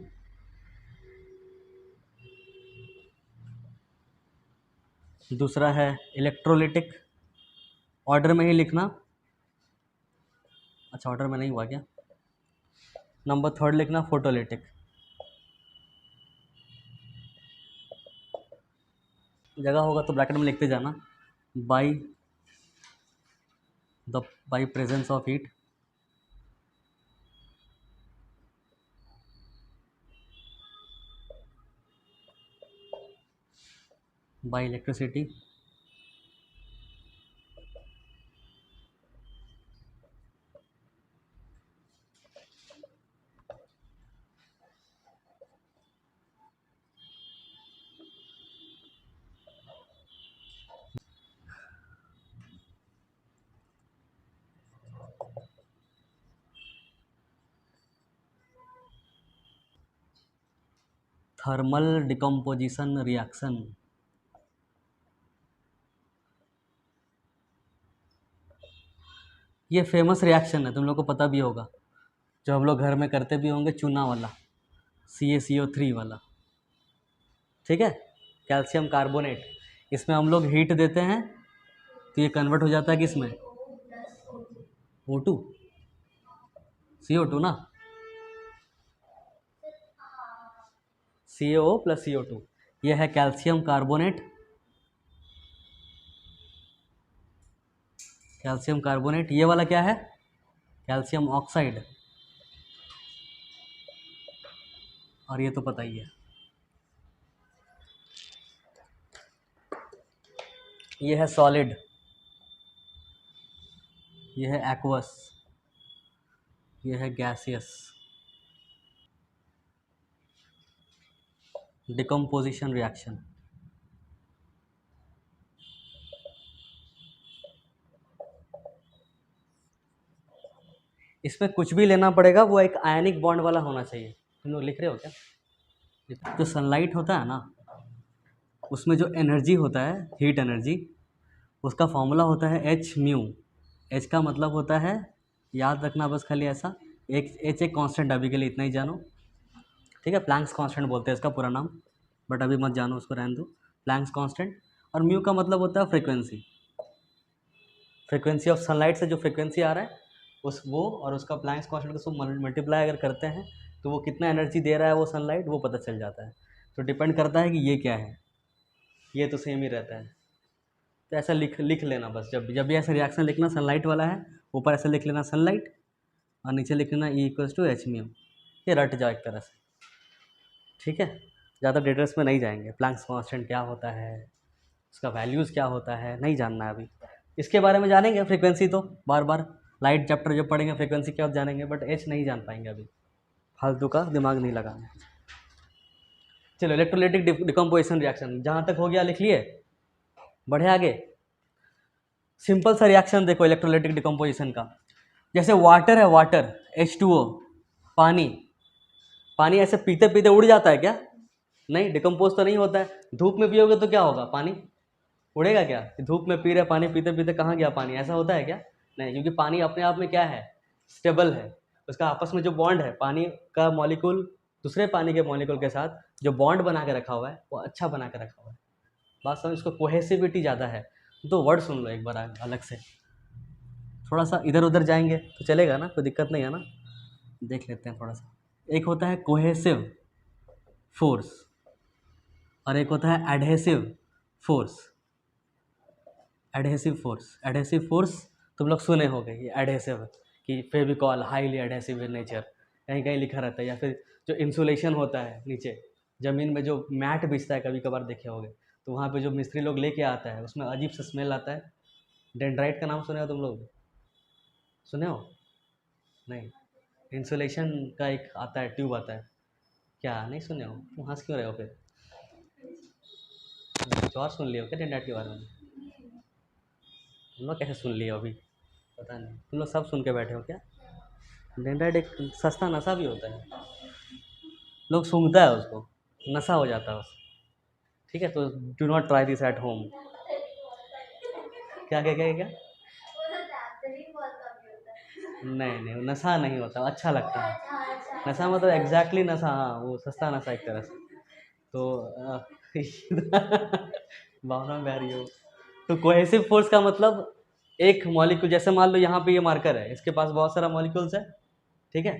Speaker 1: दूसरा है इलेक्ट्रोलिटिक. ऑर्डर में ही लिखना. अच्छा, ऑर्डर में नहीं हुआ क्या, नंबर 3 लिखना फोटोलिटिक. जगह होगा तो ब्रैकेट में लिखते जाना, by the by presence of heat, by electricity, thermal decomposition reaction. ये फेमस रिएक्शन है, तुम लोग को पता भी होगा, जो हम लोग घर में करते भी होंगे, चूना वाला, CaCO3 वाला, ठीक है, कैल्शियम कार्बोनेट। इसमें हम लोग हीट देते हैं तो ये कन्वर्ट हो जाता है किसमें, O2, CO2 ना, CaO प्लस CO2, ये है कैल्शियम कार्बोनेट, कैल्शियम कार्बोनेट। ये वाला क्या है, कैल्शियम ऑक्साइड, और ये तो पता ही है, ये है सॉलिड, ये है एक्वस, ये है गैसियस। डिकम्पोजिशन रिएक्शन, इसमें कुछ भी लेना पड़ेगा, वो एक आयनिक बॉन्ड वाला होना चाहिए। तुम लोग लिख रहे हो क्या? जो सनलाइट होता है ना, उसमें जो एनर्जी होता है, हीट एनर्जी, उसका फॉर्मूला होता है एच म्यू। एच का मतलब होता है, याद रखना बस खाली ऐसा, एच एक कांस्टेंट, अभी के लिए इतना ही जानो, ठीक है, प्लैंक्स कांस्टेंट बोलते हैं इसका पूरा नाम, बट अभी मत जानो, उसको रहने दो, प्लैंक्स कांस्टेंट। और म्यू का मतलब होता है फ्रीक्वेंसी, फ्रीक्वेंसी ऑफ सनलाइट से जो फ्रीक्वेंसी आ रहा है उस वो, और उसका प्लैंक्स कांस्टेंट को मल्टीप्लाई अगर करते हैं तो वो कितना एनर्जी दे रहा है वो सनलाइट, वो पता चल जाता है। तो डिपेंड करता है कि ये क्या है, ये तो सेम ही रहता है। तो ऐसा लिख लिख लेना बस, जब जब भी ऐसा रिएक्शन लिखना सनलाइट वाला है, ऊपर ऐसे लिख लेना सनलाइट, और नीचे लिख लेना E=H म्यू, ये रट जाओ एक तरह से, ठीक है। ज़्यादा डिटेल्स में नहीं जाएंगे, प्लैंक्स कांस्टेंट क्या होता है, उसका वैल्यूज़ क्या होता है, नहीं जानना है अभी। इसके बारे में जानेंगे फ्रीक्वेंसी, तो बार बार लाइट चैप्टर जब पढ़ेंगे फ्रीक्वेंसी क्या जानेंगे, बट एच नहीं जान पाएंगे अभी, फालतू का दिमाग नहीं लगाना। चलो, इलेक्ट्रोलाइटिक डिकम्पोजिशन रिएक्शन जहाँ तक हो गया लिख लिए, बढ़े आगे। सिंपल सा रिएक्शन देखो इलेक्ट्रोलाइटिक डिकम्पोजिशन का, जैसे वाटर है, वाटर H2O, पानी, पानी ऐसे पीते पीते उड़ जाता है क्या? नहीं, डिकम्पोज तो नहीं होता है। धूप में पियोगे तो क्या होगा, पानी उड़ेगा क्या? धूप में पी रहे, पानी पीते पीते कहाँ गया पानी, ऐसा होता है क्या? नहीं, क्योंकि पानी अपने आप में क्या है, स्टेबल है। उसका आपस में जो बॉन्ड है, पानी का मॉलिक्यूल दूसरे पानी के मॉलिक्यूल के साथ जो बॉन्ड बना के रखा हुआ है, वो अच्छा बना के रखा हुआ है। बात समझ, इसको कोहेसिविटी ज़्यादा है। तो वर्ड सुन लो एक बार अलग से, थोड़ा सा इधर उधर जाएंगे तो चलेगा ना, कोई दिक्कत नहीं है ना। देख लेते हैं थोड़ा सा। एक होता है कोहेसिव फोर्स, और एक होता है adhesive force. Adhesive force, adhesive force तुम लोग सुने होंगे, ये एडहेसिव कि Fevicol highly adhesive in nature, कहीं कहीं लिखा रहता है। या फिर जो इंसुलेशन होता है नीचे ज़मीन में, जो मैट बिछता है, कभी कभार देखे होंगे, तो वहाँ पे जो मिस्त्री लोग लेके आता है, उसमें अजीब सा स्मेल आता है। डेंड्राइट का नाम सुने हो तुम लोग? सुने हो? नहीं, इंसुलेशन का एक आता है, ट्यूब आता है, क्या नहीं सुने हो? तुम हंस क्यों रहे हो फिर? कुछ और सुन लियो क्या डेंड्राइट के बारे में? तुम लोग कैसे सुन लिए अभी, पता नहीं, तुम लोग सब सुन के बैठे हो क्या? डेंड्राइट एक सस्ता नशा भी होता है, लोग सूंघता है उसको, नशा हो जाता है उसको, ठीक है। तो do not try this at home. क्या क्या क्या क्या? नहीं नहीं, नशा नहीं होता, अच्छा लगता है। नशा मतलब एग्जैक्टली नशा, हाँ, वो सस्ता नशा एक तरह से। तो भावना में बह रही हो। तो कोहेसिव फोर्स का मतलब, एक मॉलिक्यूल, जैसे मान लो यहाँ पे ये मार्कर है, इसके पास बहुत सारा मॉलिक्यूल्स है, ठीक है।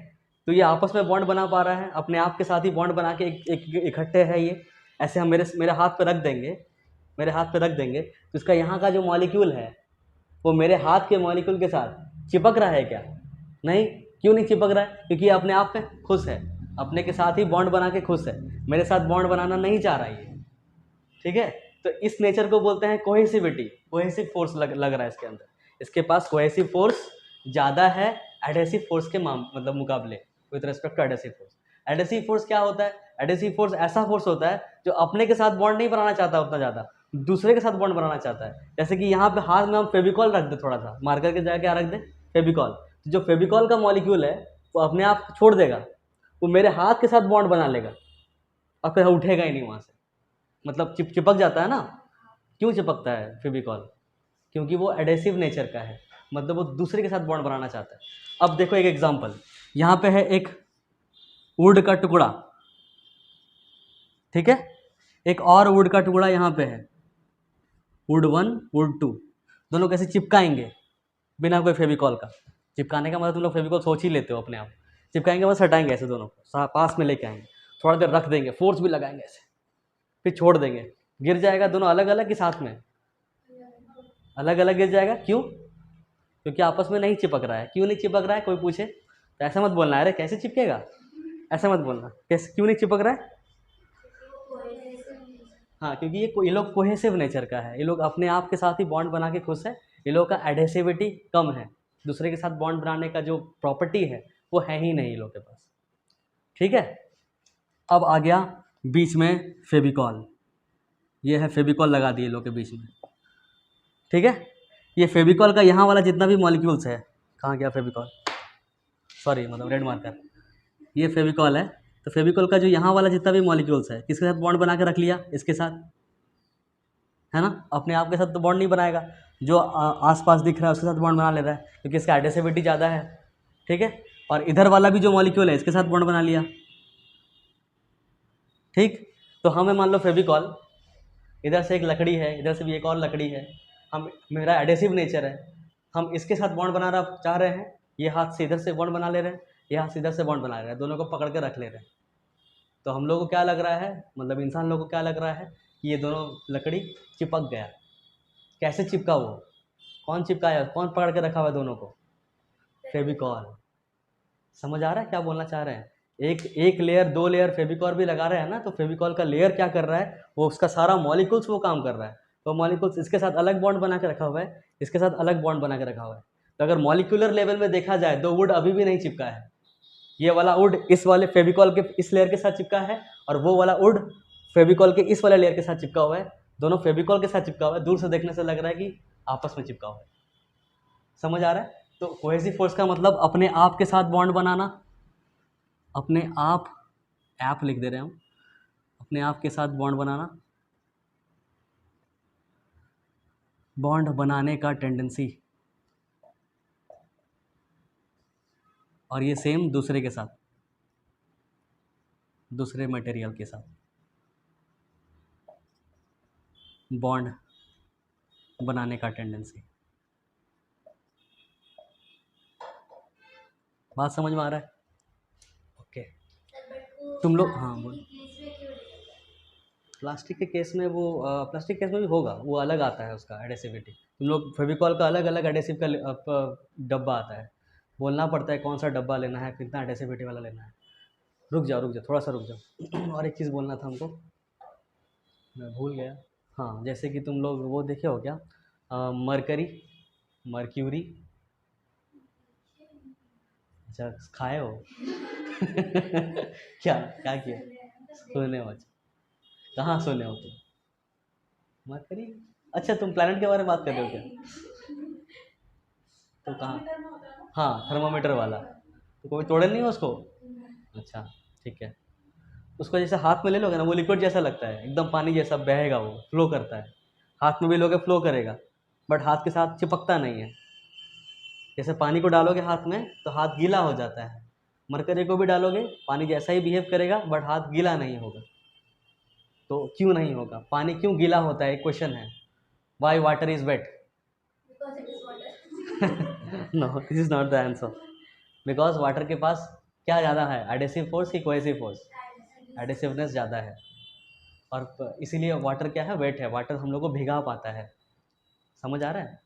Speaker 1: तो ये आपस में बॉन्ड बना पा रहा है, अपने आप के साथ ही बॉन्ड बना के एक इकट्ठे है ये। ऐसे हम मेरे हाथ पे रख देंगे, मेरे हाथ पे रख देंगे तो इसका यहाँ का जो मॉलिक्यूल है वो मेरे हाथ के मॉलिक्यूल के साथ चिपक रहा है क्या? नहीं। क्यों नहीं चिपक रहा है? क्योंकि अपने आप में खुश है, अपने के साथ ही बॉन्ड बना के खुश है, मेरे साथ बॉन्ड बनाना नहीं चाह रहा है ये। ठीक है, तो इस नेचर को बोलते हैं कोहेसिविटी, कोहेसिव फोर्स लग रहा है इसके अंदर। इसके पास कोहेसिव फोर्स ज़्यादा है एडहेसिव फोर्स के मतलब मुकाबले with respect to adhesive force. Adhesive force क्या होता है? एडहेसिव फोर्स ऐसा फोर्स होता है जो अपने के साथ बॉन्ड नहीं बनाना चाहता उतना ज़्यादा, दूसरे के साथ बॉन्ड बनाना चाहता है। जैसे कि यहाँ पे हाथ में हम फेविकॉल रख दे, थोड़ा सा मार्कर के जगह क्या रख दे? फेविकॉल। तो जो फेविकॉल का मॉलिक्यूल है वो अपने आप छोड़ देगा, वो मेरे हाथ के साथ बॉन्ड बना लेगा और फिर उठेगा ही नहीं वहाँ से, मतलब चिपक जाता है ना। क्यों चिपकता है फेविकॉल? क्योंकि वो एडेसिव नेचर का है, मतलब वो दूसरे के साथ बॉन्ड बनाना चाहता है। अब देखो एक एग्जांपल, यहाँ पे है एक वुड का टुकड़ा, ठीक है, एक और वुड का टुकड़ा यहाँ पे है, वुड 1 वुड 2, दोनों कैसे चिपकाएंगे बिना कोई फेविकॉल का? चिपकाने का मतलब तुम लोग फेविकॉल सोच ही लेते हो अपने आप। चिपकाएंगे बस हटाएंगे ऐसे, दोनों को पास में लेके आएंगे, थोड़ा देर रख देंगे, फोर्स भी लगाएंगे ऐसे, फिर छोड़ देंगे, गिर जाएगा दोनों अलग अलग कि साथ में? अलग अलग गिर जाएगा। क्यों? क्योंकि आपस में नहीं चिपक रहा है। क्यों नहीं चिपक रहा है? कोई पूछे तो ऐसा मत बोलना, अरे कैसे चिपकेगा, ऐसा मत बोलना। कैसे, क्यों नहीं चिपक रहा है? हाँ, क्योंकि ये लोग कोहेसिव नेचर का है, ये लोग अपने आप के साथ ही बॉन्ड बना के खुश है, ये लोग का एडहेसिविटी कम है, दूसरे के साथ बॉन्ड बनाने का जो प्रॉपर्टी है वो है ही नहीं ये लोग के पास। ठीक है, अब आ गया बीच में फेविकॉल, ये है फेविकॉल लगा दिए लोग के बीच में। ठीक है, ये फेविकॉल का यहाँ वाला जितना भी मॉलिक्यूल्स है, कहाँ गया फेविकॉल, सॉरी मतलब रेड मार्कर, ये फेविकॉल है। तो फेविकॉल का जो यहाँ वाला जितना भी मॉलिक्यूल्स है किसके साथ बॉन्ड बना के रख लिया? इसके साथ, है ना। अपने आप के साथ तो बॉन्ड नहीं बनाएगा, जो आसपास दिख रहा है उसके साथ बॉन्ड बना ले रहा है क्योंकि इसका एडेसिविटी ज़्यादा है। ठीक है, और इधर वाला भी जो मॉलिक्यूल है इसके साथ बॉन्ड बना लिया। ठीक, तो हमें मान लो फेविकॉल, इधर से एक लकड़ी है, इधर से भी एक और लकड़ी है, हम मेरा एडेसिव नेचर है, हम इसके साथ बॉन्ड बनाना चाह रहे हैं, ये हाथ से इधर से बॉन्ड बना ले रहे हैं, ये हाथ से इधर से बॉन्ड बना ले रहे हैं, दोनों को पकड़ के रख ले रहे हैं। तो हम लोग को क्या लग रहा है, मतलब इंसान लोगों को क्या लग रहा है कि ये दोनों लकड़ी चिपक गया। कैसे चिपका? वो कौन चिपकाया, कौन पकड़ के रखा हुआ है दोनों को? फेविकॉल। समझ आ रहा है क्या बोलना चाह रहे हैं? एक लेयर, 2 लेयर फेविकॉल भी लगा रहे हैं ना, तो फेविकॉल का लेयर क्या कर रहा है, वो उसका सारा मॉलिक्यूल्स वो काम कर रहा है। तो मॉलिक्यूल्स इसके साथ अलग बॉन्ड बना के रखा हुआ है, इसके साथ अलग बॉन्ड बना के रखा हुआ है। तो अगर मॉलिक्यूलर लेवल में देखा जाए तो वुड अभी भी नहीं चिपका है, ये वाला वुड इस वाले फेविकॉल के इस लेयर के साथ चिपका है, और वो वाला वुड फेविकॉल के इस वाले लेयर के साथ चिपका हुआ है, दोनों फेविकॉल के साथ चिपका हुआ है। दूर से देखने से लग रहा है कि आपस में चिपका हुआ है। समझ आ रहा है? तो कोहेसिव फोर्स का मतलब अपने आप के साथ बॉन्ड बनाना, अपने आप लिख दे रहे हम, अपने आप के साथ बॉन्ड बनाना, बॉन्ड बनाने का टेंडेंसी, और ये सेम दूसरे के साथ, दूसरे मटेरियल के साथ बॉन्ड बनाने का टेंडेंसी। बात समझ में आ रहा है? ओके, तुम लोग, हाँ बोल। प्लास्टिक के केस में वो प्लास्टिक केस में भी होगा, वो अलग आता है उसका एडेसिविटी। तुम लोग फेविकॉल का अलग अलग एडेसिव का डब्बा आता है, बोलना पड़ता है कौन सा डब्बा लेना है, कितना एडेसिविटी वाला लेना है। रुक जाओ थोड़ा सा रुक जाओ और एक चीज़ बोलना था हमको, मैं भूल गया। हाँ, जैसे कि तुम लोग वो देखे हो क्या, मर्क्यूरी, अच्छा खाए हो क्या क्या किया? सुने हो? अच्छा, कहाँ सुने हो तुम? मरकरी, अच्छा तुम प्लैनेट के बारे में बात कर रहे हो क्या? तो कहाँ? हाँ, थर्मामीटर वाला, तो कोई तोड़े नहीं हो उसको? अच्छा ठीक है, उसको जैसे हाथ में ले लोगे ना, वो लिक्विड जैसा लगता है, एकदम पानी जैसा बहेगा, वो फ्लो करता है, हाथ में भी लोगे फ्लो करेगा, बट हाथ के साथ चिपकता नहीं है। जैसे पानी को डालोगे हाथ में तो हाथ गीला हो जाता है, मरकरी को भी डालोगे पानी जैसा ही बिहेव करेगा बट हाथ गीला नहीं होगा। तो क्यों नहीं होगा? पानी क्यों गीला होता है, एक क्वेश्चन है। Why water is wet? No, this is not the answer. Because water के पास क्या ज़्यादा है, एडेसिव फोर्स की कोहेसिव फोर्स? एडेसिवनेस ज़्यादा है। और इसीलिए वाटर क्या है, वेट है, वाटर हम लोग को भिगा पाता है। समझ आ रहा है?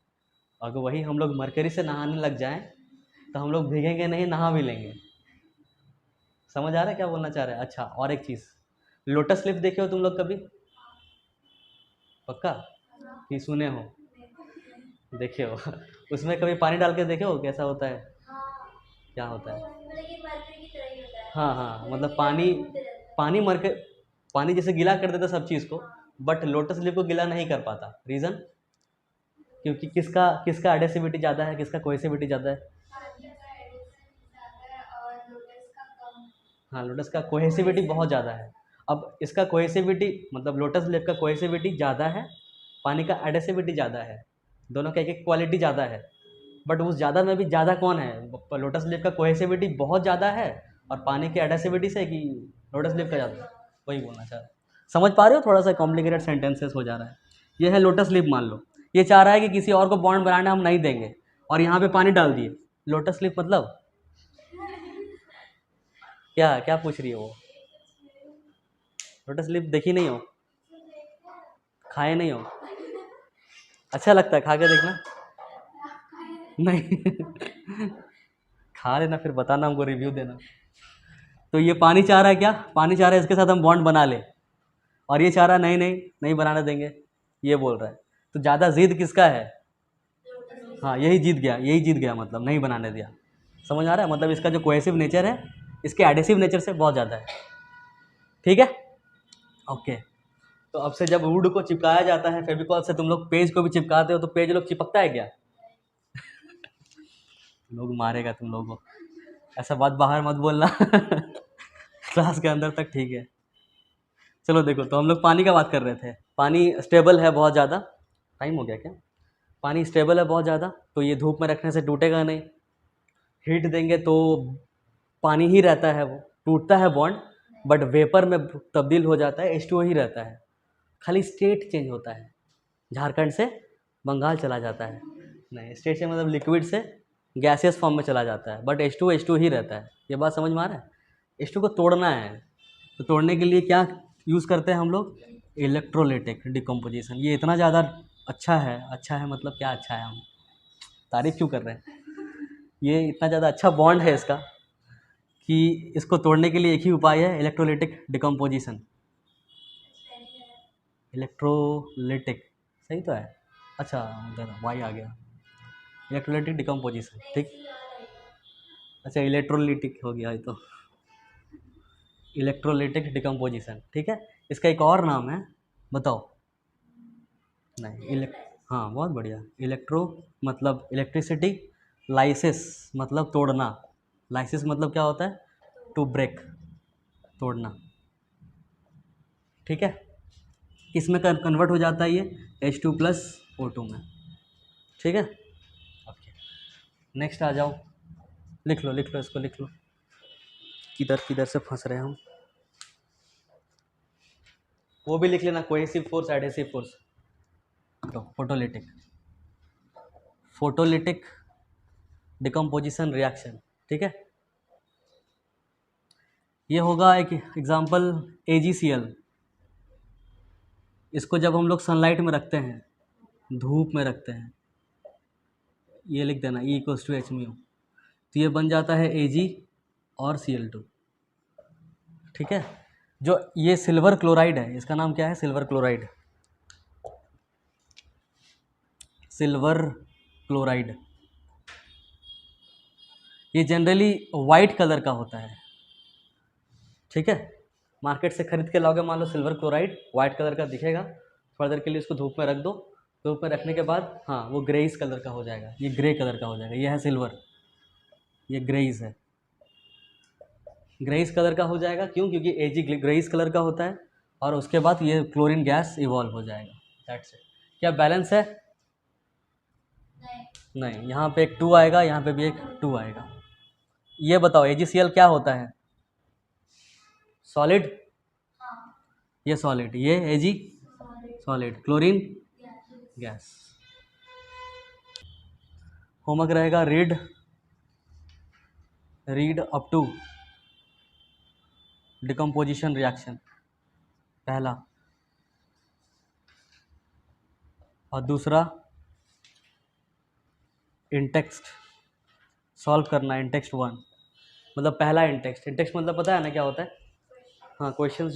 Speaker 1: अगर वही हम लोग मरकरी से नहाने लग जाएं तो हम लोग भीगेंगे नहीं, नहा भी लेंगे। समझ आ रहा है क्या बोलना चाह रहे हैं? अच्छा, और एक चीज़, लोटस लिफ देखे हो तुम लोग कभी? पक्का कि सुने हो? देखे हो? उसमें कभी पानी डाल के देखे हो कैसा होता है?
Speaker 2: हाँ,
Speaker 1: क्या होता
Speaker 2: वो
Speaker 1: है?
Speaker 2: मतलब ये मरकरी की तरह ही होता है,
Speaker 1: हाँ हाँ,
Speaker 2: पूरा
Speaker 1: मतलब
Speaker 2: गीला
Speaker 1: पानी,
Speaker 2: घूमते रहता है।
Speaker 1: पानी मर के, पानी जैसे गीला कर देता सब चीज़ को,
Speaker 2: हाँ,
Speaker 1: बट लोटस लिफ को गीला नहीं कर पाता। रीज़न? क्योंकि किसका किसका एडेसिविटी ज़्यादा है, किसका कोहेसिविटी ज़्यादा है?
Speaker 2: पानी का एडिशन ज़्यादा है और लोटस का कम।
Speaker 1: हाँ, लोटस का कोहेसिविटी बहुत ज़्यादा है। अब इसका कोहेसिविटी मतलब लोटस लिफ का कोहेसिविटी ज़्यादा है, पानी का एडेसिविटी ज़्यादा है, दोनों का एक एक क्वालिटी ज़्यादा है। बट उस ज़्यादा में भी ज़्यादा कौन है? लोटस लिफ का कोहेसिविटी बहुत ज़्यादा है, और पानी की एडेसिविटी से कि लोटस लिफ का ज़्यादा है? वही बोलना चाह रहा है। समझ पा रहे हो? थोड़ा सा कॉम्प्लिकेटेड सेंटेंसेस हो जा रहा है। ये है लोटस लिफ, मान लो ये चाह रहा है कि किसी और को बॉन्ड बनाने हम नहीं देंगे, और यहाँ पे पानी डाल दिए। लोटस लिफ मतलब क्या क्या पूछ रही है वो? लोटस लिफ देखी नहीं हो, खाए नहीं हो? अच्छा लगता है खा के देखना? नहीं खा लेना फिर बताना, हमको रिव्यू देना। तो ये पानी चाह रहा है क्या? पानी चाह रहा है इसके साथ हम बॉन्ड बना ले, और ये चाह रहा है नहीं नहीं नहीं बनाने देंगे, ये बोल रहा है। तो ज़्यादा जिद किसका है? हाँ, यही जीत गया, यही जीत गया, मतलब नहीं बनाने दिया। समझ आ रहा है? मतलब इसका जो कोहेसिव नेचर है इसके एडेसिव नेचर से बहुत ज़्यादा है। ठीक है, ओके। तो अब से जब वुड को चिपकाया जाता है फेविकॉल से, तुम लोग पेज को भी चिपकाते हो, तो पेज लोग चिपकता है क्या? लोग मारेगा तुम लोगों को, ऐसा बात बाहर मत बोलना क्लास के अंदर तक, ठीक है? चलो देखो, तो हम लोग पानी का बात कर रहे थे। पानी स्टेबल है बहुत ज़्यादा। टाइम हो गया क्या? पानी स्टेबल है बहुत ज़्यादा, तो ये धूप में रखने से टूटेगा नहीं। हीट देंगे तो पानी ही रहता है, वो टूटता है बॉन्ड, बट वेपर में तब्दील हो जाता है, H2O ही रहता है। खाली स्टेट चेंज होता है, झारखंड से बंगाल चला जाता है। नहीं, स्टेट से मतलब लिक्विड से गैसियस फॉर्म में चला जाता है, बट H2 ही रहता है। ये बात समझ में आ रहा है? H2 को तोड़ना है, तो तोड़ने के लिए क्या यूज़ करते हैं हम लोग? Electrolytic decomposition. ये इतना ज़्यादा अच्छा है, अच्छा है मतलब क्या अच्छा है, हम तारीफ क्यों कर रहे हैं? ये इतना ज़्यादा अच्छा बॉन्ड है इसका कि इसको तोड़ने के लिए एक ही उपाय है, इलेक्ट्रोलिटिक डिकम्पोजिशन। इलेक्ट्रोलिटिक सही तो है? अच्छा, उधर वाई आ गया, इलेक्ट्रोलिटिक डिकम्पोजिशन, ठीक। अच्छा, इलेक्ट्रोलिटिक हो गया ये तो, इलेक्ट्रोलिटिक डिकम्पोजिशन, ठीक है। इसका एक और नाम है, बताओ? नहीं, हाँ, बहुत बढ़िया। इलेक्ट्रो मतलब इलेक्ट्रिसिटी, लाइसिस मतलब तोड़ना। लाइसिस मतलब क्या होता है? टू ब्रेक, तोड़ना, ठीक है। किसमें कन्वर्ट हो जाता है ये? H2+O2 में, ठीक है। ओके, नेक्स्ट आ जाओ, लिख लो लिख लो, इसको लिख लो। किधर किधर से फंस रहे हैं हम? वो भी लिख लेना, कोहेसिव फोर्स, एडहेसिव फोर्स। तो फोटोलिटिक, फोटोलिटिक डिकम्पोजिशन रिएक्शन, ठीक है। ये होगा एक एग्जांपल, AgCl। इसको जब हम लोग सनलाइट में रखते हैं, धूप में रखते हैं, ये लिख देना E=H μ, तो ये बन जाता है Ag और Cl2, ठीक है। जो ये सिल्वर क्लोराइड है, इसका नाम क्या है? Silver chloride, silver chloride. ये जनरली वाइट कलर का होता है, ठीक है। मार्केट से खरीद के लाओगे, मान लो सिल्वर क्लोराइड, वाइट कलर का दिखेगा। थोड़ी देर के लिए इसको धूप में रख दो, धूप में रखने के बाद हाँ, वो ग्रेइस कलर का हो जाएगा, ये ग्रे कलर का हो जाएगा। ये है सिल्वर, ये ग्रेइस है, ग्रेइस कलर का हो जाएगा। क्यों? क्योंकि Ag ग्रेइस कलर का होता है, और उसके बाद ये क्लोरीन गैस इवॉल्व हो जाएगा, दैट्स इट। क्या बैलेंस है? नहीं, यहाँ पे एक 2 आएगा, यहाँ पे भी एक 2 आएगा। ये बताओ AgCl क्या होता है? सॉलिड, ये सॉलिड, ये Ag solid, chlorine gas. Homework रहेगा, read up to decomposition reaction. पहला, और दूसरा इंटेक्स्ट सॉल्व करना, इंटेक्स्ट 1 मतलब पहला इंटेक्स्ट। इंटेक्स्ट मतलब पता है ना क्या होता है? हाँ, क्वेश्चंस